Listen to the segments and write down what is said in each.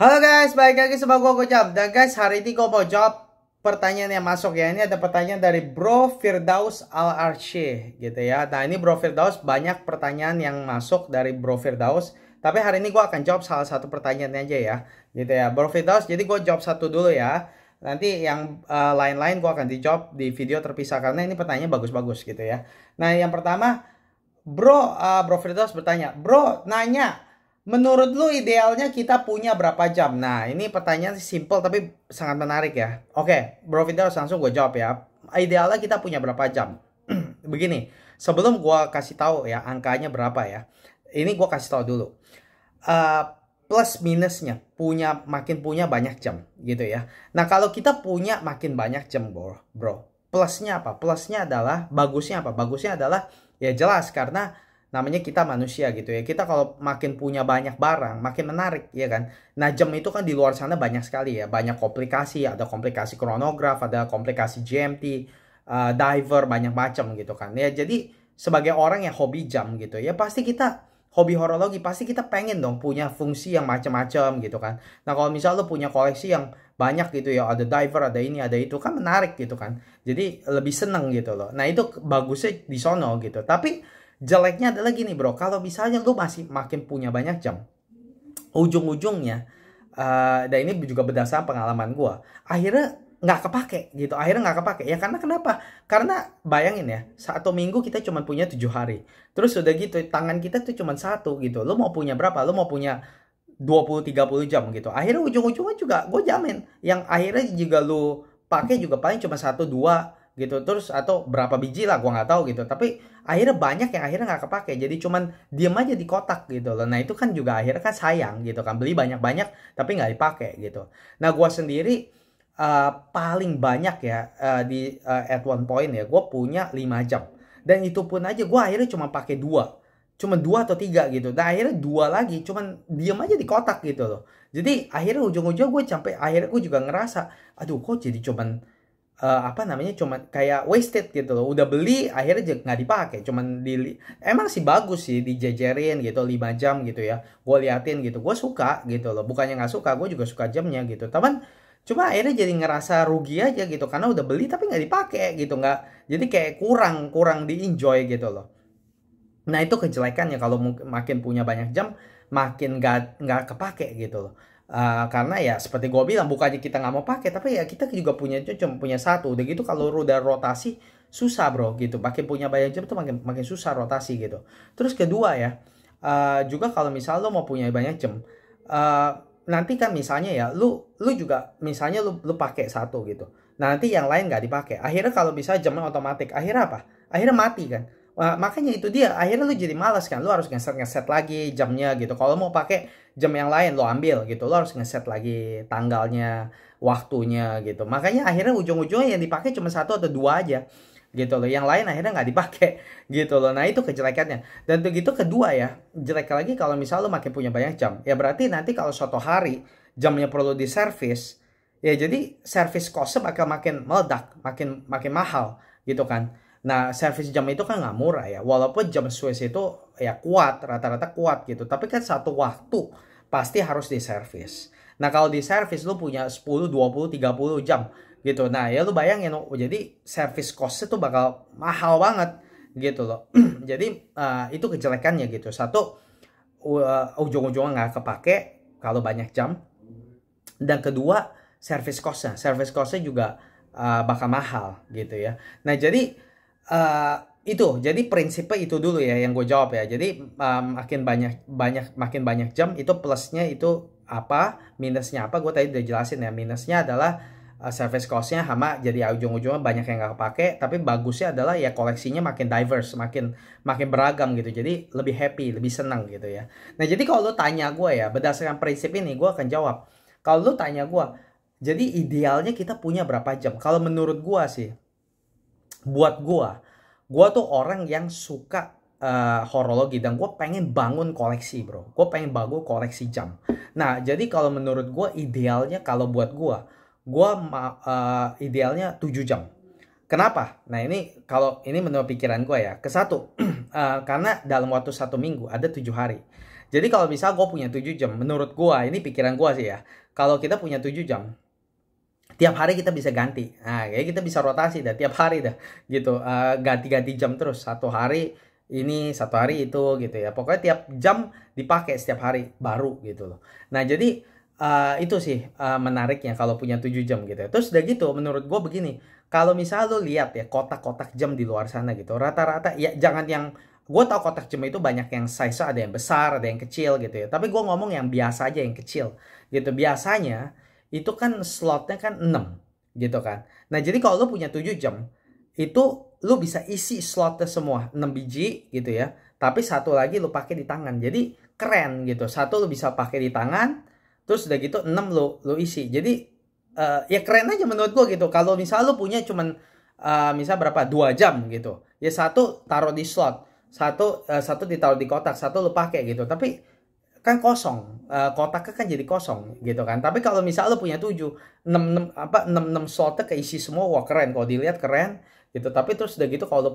Halo guys, balik lagi sama gue Gojab. Dan guys, hari ini gue mau jawab pertanyaan yang masuk ya. Ini ada pertanyaan dari Bro Firdaus Al-Arsy gitu ya. Nah ini Bro Firdaus, banyak pertanyaan yang masuk dari Bro Firdaus. Tapi hari ini gue akan jawab salah satu pertanyaan aja ya. Gitu ya Bro Firdaus, jadi gue jawab satu dulu ya. Nanti yang lain-lain gue akan dijawab di video terpisah. Karena ini pertanyaannya bagus-bagus gitu ya. Nah yang pertama, Bro Firdaus bertanya, Bro nanya, menurut lu idealnya kita punya berapa jam? Nah, ini pertanyaan simple tapi sangat menarik ya. Oke, Bro Firdaus, langsung gue jawab ya. Idealnya kita punya berapa jam? Begini, sebelum gue kasih tahu ya angkanya berapa ya. Ini gue kasih tahu dulu. Plus minusnya makin punya banyak jam gitu ya. Nah, kalau kita punya makin banyak jam, bro. Plusnya apa? Plusnya adalah, bagusnya apa? Bagusnya adalah ya jelas karena namanya kita manusia gitu ya. Kita kalau makin punya banyak barang, makin menarik ya kan. Nah jam itu kan di luar sana banyak sekali ya. Banyak komplikasi, ada komplikasi kronograf, ada komplikasi GMT, diver, banyak macam gitu kan. Ya jadi sebagai orang yang hobi jam gitu ya, pasti kita hobi horologi, pasti kita pengen dong punya fungsi yang macam-macam gitu kan. Nah kalau misal lo punya koleksi yang banyak gitu ya, ada diver, ada ini, ada itu, kan menarik gitu kan. Jadi lebih seneng gitu loh. Nah itu bagusnya di sono gitu. Tapi jeleknya adalah gini bro, kalau misalnya lu masih makin punya banyak jam, ujung-ujungnya, dan ini juga berdasarkan pengalaman gue, akhirnya nggak kepake gitu, akhirnya nggak kepake ya. Karena kenapa? Karena bayangin ya, satu minggu kita cuma punya 7 hari, terus udah gitu tangan kita tuh cuma satu gitu. Lu mau punya berapa? Lu mau punya 20-30 jam gitu, akhirnya ujung-ujungnya juga gue jamin yang akhirnya juga lu pakai juga paling cuma 1-2 gitu, terus atau berapa biji lah gue nggak tahu gitu. Tapi akhirnya banyak yang akhirnya nggak kepake, jadi cuman diem aja di kotak gitu loh. Nah itu kan juga akhirnya kan sayang gitu kan, beli banyak-banyak tapi nggak dipakai gitu. Nah gue sendiri paling banyak ya, at one point ya gue punya 5 jam, dan itu pun aja gue akhirnya cuma dua atau tiga gitu. Nah akhirnya dua lagi cuman diem aja di kotak gitu loh. Jadi akhirnya ujung-ujung gue sampai akhirnya gue juga ngerasa, aduh kok jadi cuman apa namanya, cuman kayak wasted gitu loh. Udah beli akhirnya nggak dipakai, cuman emang sih bagus sih dijejerin gitu 5 jam gitu ya, gue liatin gitu, gue suka gitu loh, bukannya nggak suka, gue juga suka jamnya gitu. Tapi cuma akhirnya jadi ngerasa rugi aja gitu, karena udah beli tapi nggak dipakai gitu, nggak, jadi kayak kurang kurang di enjoy gitu loh. Nah itu kejelekannya kalau makin punya banyak jam, makin nggak kepake gitu loh. Karena ya seperti gue bilang, bukannya kita nggak mau pakai, tapi ya kita juga cuma punya satu. Udah gitu kalau udah rotasi susah bro gitu. Makin punya banyak jam tuh makin makin susah rotasi gitu. Terus kedua ya, juga kalau misal lo mau punya banyak jam, nanti kan misalnya ya lu juga misalnya lu pakai satu gitu. Nah, nanti yang lain nggak dipakai. Akhirnya kalau bisa jamnya otomatis, akhirnya apa? Akhirnya mati kan. Makanya itu dia, akhirnya lu jadi malas kan, lu harus ngeset lagi jamnya gitu. Kalau mau pakai jam yang lain lo ambil gitu, lo harus ngeset lagi tanggalnya, waktunya gitu. Makanya akhirnya ujung-ujungnya yang dipakai cuma satu atau dua aja gitu loh, yang lain akhirnya nggak dipakai gitu loh. Nah itu kejelekannya. Dan begitu kedua ya, jelek lagi kalau misal lo makin punya banyak jam, ya berarti nanti kalau suatu hari jamnya perlu diservis, ya jadi service costnya bakal makin meledak, makin makin mahal gitu kan. Nah, servis jam itu kan nggak murah ya. Walaupun jam Swiss itu ya kuat, rata-rata kuat gitu. Tapi kan satu waktu pasti harus diservis. Nah, kalau diservis lu punya 10, 20, 30 jam gitu. Nah, ya lu bayangin, jadi service cost itu bakal mahal banget gitu loh. Jadi itu kejelekannya gitu. Satu, ujung-ujungnya nggak kepake kalau banyak jam. Dan kedua, service costnya juga bakal mahal gitu ya. Nah, jadi itu, jadi prinsipnya itu dulu ya yang gue jawab ya. Jadi makin banyak jam itu plusnya itu apa, minusnya apa, gue tadi udah jelasin ya. Minusnya adalah service costnya sama, jadi ujung-ujungnya banyak yang gak kepake. Tapi bagusnya adalah ya koleksinya makin diverse, makin beragam gitu, jadi lebih happy, lebih senang gitu ya. Nah jadi kalau lo tanya gue ya, berdasarkan prinsip ini gue akan jawab. Kalau lo tanya gue, jadi idealnya kita punya berapa jam, kalau menurut gue sih, buat gue tuh orang yang suka horologi, dan gue pengen bangun koleksi bro. Gue pengen bangun koleksi jam. Nah jadi kalau menurut gue idealnya, kalau buat gue idealnya 7 jam. Kenapa? Nah ini kalau ini menurut pikiran gue ya, ke satu, karena dalam waktu 1 minggu ada 7 hari. Jadi kalau misal gue punya 7 jam, menurut gue, ini pikiran gue sih ya, kalau kita punya 7 jam, tiap hari kita bisa ganti. Nah, kayak kita bisa rotasi dah tiap hari dah gitu. Ganti-ganti jam terus. Satu hari ini, satu hari itu gitu ya. Pokoknya tiap jam dipakai setiap hari baru gitu loh. Nah, jadi itu sih menariknya kalau punya 7 jam gitu ya. Terus udah gitu menurut gue begini, kalau misalnya lo lihat ya kotak-kotak jam di luar sana gitu, rata-rata ya jangan yang gue tau kotak jam itu banyak yang size ada yang besar, ada yang kecil gitu ya. Tapi gue ngomong yang biasa aja yang kecil gitu. Biasanya itu kan slotnya kan 6 gitu kan. Nah, jadi kalau lu punya 7 jam, itu lu bisa isi slotnya semua 6 biji gitu ya. Tapi satu lagi lu pakai di tangan. Jadi keren gitu. Satu lu bisa pakai di tangan, terus udah gitu 6 lu isi. Jadi ya keren aja menurut gua gitu. Kalau misal lu punya cuman misal berapa 2 jam gitu. Ya satu taruh di slot, satu ditaruh di kotak, satu lu pakai gitu. Tapi kan kosong, kotaknya kan jadi kosong gitu kan. Tapi kalau misalnya lo punya 7, 6 slotnya keisi semua, wah keren, kalau dilihat keren gitu. Tapi terus udah gitu kalau lo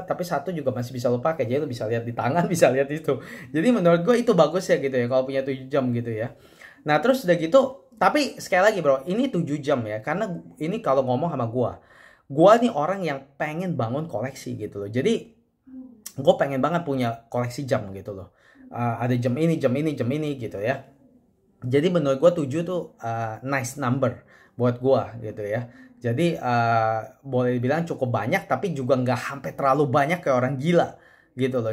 tapi satu juga masih bisa lo pakai, jadi lo bisa lihat di tangan, bisa lihat itu. Jadi menurut gue itu bagus ya gitu ya kalau punya 7 jam gitu ya. Nah, terus udah gitu, tapi sekali lagi bro, ini 7 jam ya, karena ini kalau ngomong sama gue nih orang yang pengen bangun koleksi gitu loh. Jadi gue pengen banget punya koleksi jam gitu loh. Ada jam ini, jam ini, jam ini gitu ya. Jadi menurut gue 7 tuh nice number buat gue gitu ya. Jadi boleh dibilang cukup banyak, tapi juga nggak sampai terlalu banyak kayak orang gila gitu loh.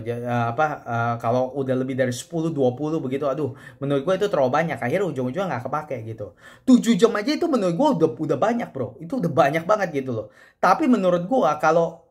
Kalau udah lebih dari 10, 20 begitu, aduh, menurut gue itu terlalu banyak. Akhirnya ujung-ujungnya nggak kepake gitu. 7 jam aja itu menurut gue udah banyak bro. Itu udah banyak banget gitu loh. Tapi menurut gue kalau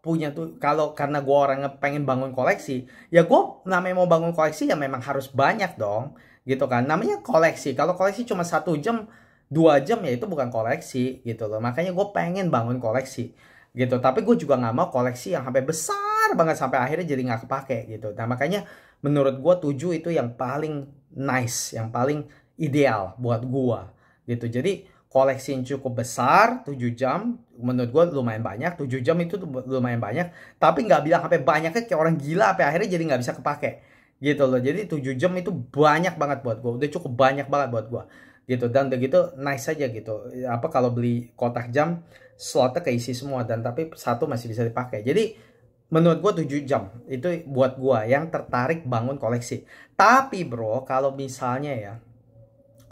punya tuh, kalau karena gue orang pengen bangun koleksi, ya gue namanya mau bangun koleksi ya memang harus banyak dong gitu kan, namanya koleksi. Kalau koleksi cuma 1 jam 2 jam ya itu bukan koleksi gitu loh. Makanya gue pengen bangun koleksi gitu, tapi gue juga nggak mau koleksi yang sampai besar banget sampai akhirnya jadi nggak kepake gitu. Nah, makanya menurut gue 7 itu yang paling nice, yang paling ideal buat gue gitu. Jadi koleksi yang cukup besar 7 jam menurut gue lumayan banyak. 7 jam itu lumayan banyak, tapi nggak bilang sampai banyaknya kayak orang gila sampai akhirnya jadi nggak bisa kepake gitu loh. Jadi 7 jam itu banyak banget buat gue, udah cukup banyak banget buat gue gitu. Dan udah gitu nice aja gitu. Apa kalau beli kotak jam slotnya keisi semua, dan tapi satu masih bisa dipakai. Jadi menurut gue 7 jam itu buat gue yang tertarik bangun koleksi. Tapi bro, kalau misalnya ya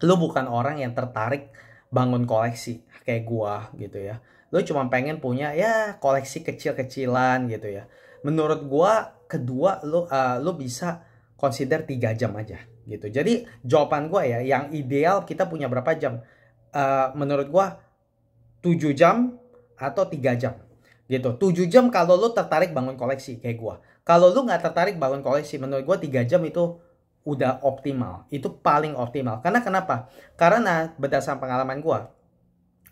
lu bukan orang yang tertarik bangun koleksi kayak gua gitu ya, lu cuma pengen punya ya koleksi kecil-kecilan gitu ya, menurut gua kedua lu bisa consider 3 jam aja gitu. Jadi jawaban gua ya, yang ideal kita punya berapa jam? Menurut gua 7 jam atau 3 jam gitu. 7 jam kalau lu tertarik bangun koleksi kayak gua. Kalau lu nggak tertarik bangun koleksi, menurut gua 3 jam itu udah optimal. Itu paling optimal. Karena kenapa? Karena berdasarkan pengalaman gue,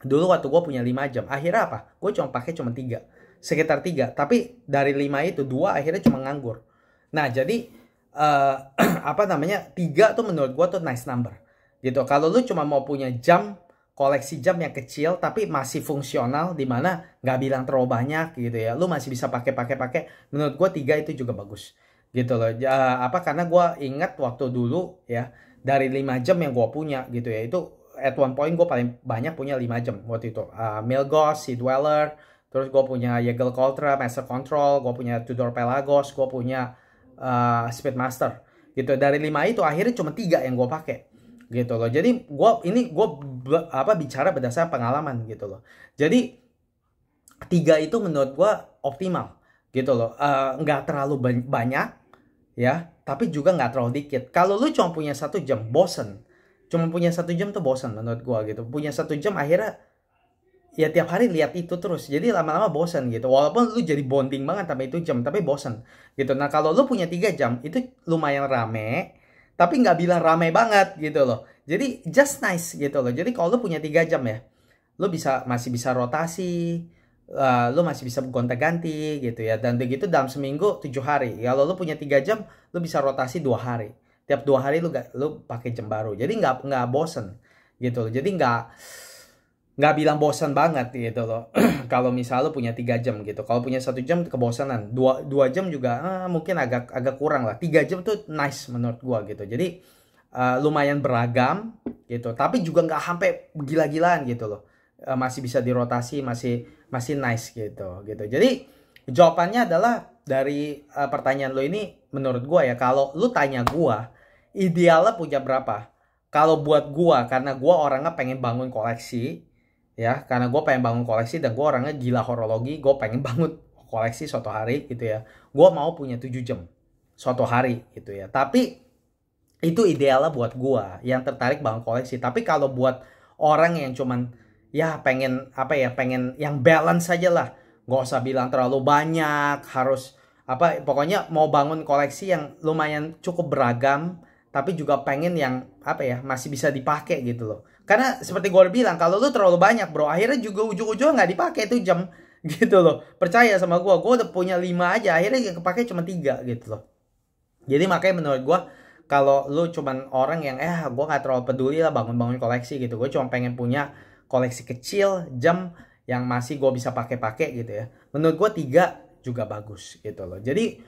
dulu waktu gue punya 5 jam, akhirnya apa? Gue cuma pakai cuma 3. Sekitar 3. Tapi dari 5 itu 2 akhirnya cuma nganggur. Nah, jadi apa namanya? 3 tuh menurut gue tuh nice number. Gitu. Kalau lu cuma mau punya jam, koleksi jam yang kecil tapi masih fungsional, dimana nggak bilang terlalu banyak gitu ya, lu masih bisa pakai, menurut gue 3 itu juga bagus gitu loh. Karena gue ingat waktu dulu ya, dari 5 jam yang gue punya gitu ya, itu at one point gue paling banyak punya 5 jam waktu itu. Milgauss, Sea Dweller, terus gue punya Jaeger Ultra, Master Control, gue punya Tudor Pelagos, gue punya Speedmaster gitu. Dari 5 itu akhirnya cuma 3 yang gue pakai gitu loh. Jadi gue bicara berdasarkan pengalaman gitu loh. Jadi 3 itu menurut gue optimal gitu loh. Nggak terlalu banyak ya, tapi juga nggak terlalu dikit. Kalau lu cuma punya 1 jam, bosen. Cuma punya 1 jam tuh bosen menurut gua gitu. Punya 1 jam akhirnya ya tiap hari lihat itu terus. Jadi lama-lama bosen gitu. Walaupun lu jadi bonding banget sama itu jam, tapi bosen gitu. Nah, kalau lu punya 3 jam, itu lumayan rame, tapi nggak bilang rame banget gitu loh. Jadi just nice gitu loh. Jadi kalau lu punya 3 jam ya, lu masih bisa rotasi, lu masih bisa gonta-ganti gitu ya. Dan begitu dalam seminggu 7 hari. Kalau lu punya 3 jam, lu bisa rotasi 2 hari. Tiap 2 hari lu pakai jam baru. Jadi nggak bosen gitu loh. Jadi nggak nggak bilang bosan banget gitu loh. Kalau misal lo punya 3 jam gitu, kalau punya 1 jam kebosanan, dua jam juga mungkin agak kurang lah. 3 jam tuh nice menurut gua gitu. Jadi lumayan beragam gitu, tapi juga nggak sampai gila-gilaan gitu loh. Masih bisa dirotasi, masih nice gitu. Jadi jawabannya adalah dari pertanyaan lo ini, menurut gua ya, kalau lu tanya gua idealnya punya berapa? Kalau buat gua, karena gua orangnya pengen bangun koleksi, ya, karena gue pengen bangun koleksi dan gue orangnya gila horologi, gue pengen bangun koleksi suatu hari gitu ya. Gue mau punya 7 jam suatu hari gitu ya. Tapi itu idealnya buat gue yang tertarik bangun koleksi. Tapi kalau buat orang yang cuman ya pengen apa ya, pengen yang balance aja lah, nggak usah bilang terlalu banyak, harus apa, pokoknya mau bangun koleksi yang lumayan cukup beragam, tapi juga pengen yang apa ya, masih bisa dipakai gitu loh. Karena seperti gue udah bilang, kalau lu terlalu banyak bro, akhirnya juga ujung-ujungnya nggak dipakai tuh jam gitu loh. Percaya sama gue udah punya 5 aja, akhirnya yang kepake cuma 3 gitu loh. Jadi makanya menurut gue, kalau lu cuman orang yang gue nggak terlalu peduli lah bangun-bangun koleksi gitu, gue cuma pengen punya koleksi kecil jam yang masih gue bisa pakai-pakai gitu ya. Menurut gue 3 juga bagus gitu loh. Jadi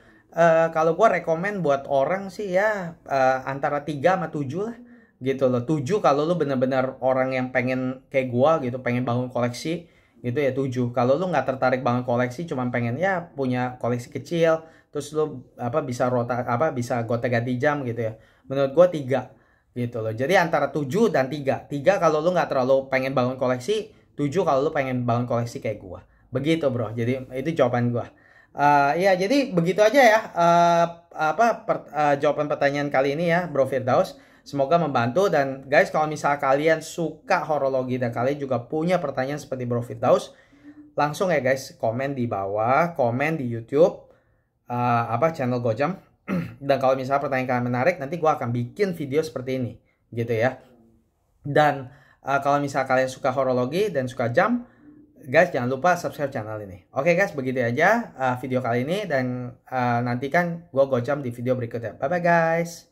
kalau gue rekomen buat orang sih ya antara 3 sama 7 lah gitu loh. 7 kalau lu bener-bener orang yang pengen kayak gua gitu, pengen bangun koleksi gitu ya 7. Kalau lu nggak tertarik bangun koleksi, cuma pengen ya punya koleksi kecil, terus lu bisa gonta-ganti jam gitu ya, menurut gua 3 gitu loh. Jadi antara 7 dan 3. 3 kalau lu nggak terlalu pengen bangun koleksi, 7 kalau lu pengen bangun koleksi kayak gua. Begitu bro. Jadi itu jawaban gua. Ya jadi begitu aja ya jawaban pertanyaan kali ini ya Bro Firdaus. Semoga membantu. Dan guys, kalau misal kalian suka horologi dan kalian juga punya pertanyaan seperti Bro Firdaus, langsung ya guys komen di bawah, komen di YouTube channel Gojam. Dan kalau misal pertanyaan kalian menarik, nanti gue akan bikin video seperti ini gitu ya. Dan kalau misal kalian suka horologi dan suka jam, guys jangan lupa subscribe channel ini. Oke guys, begitu aja video kali ini, dan nantikan gue Gojam di video berikutnya. Bye bye guys.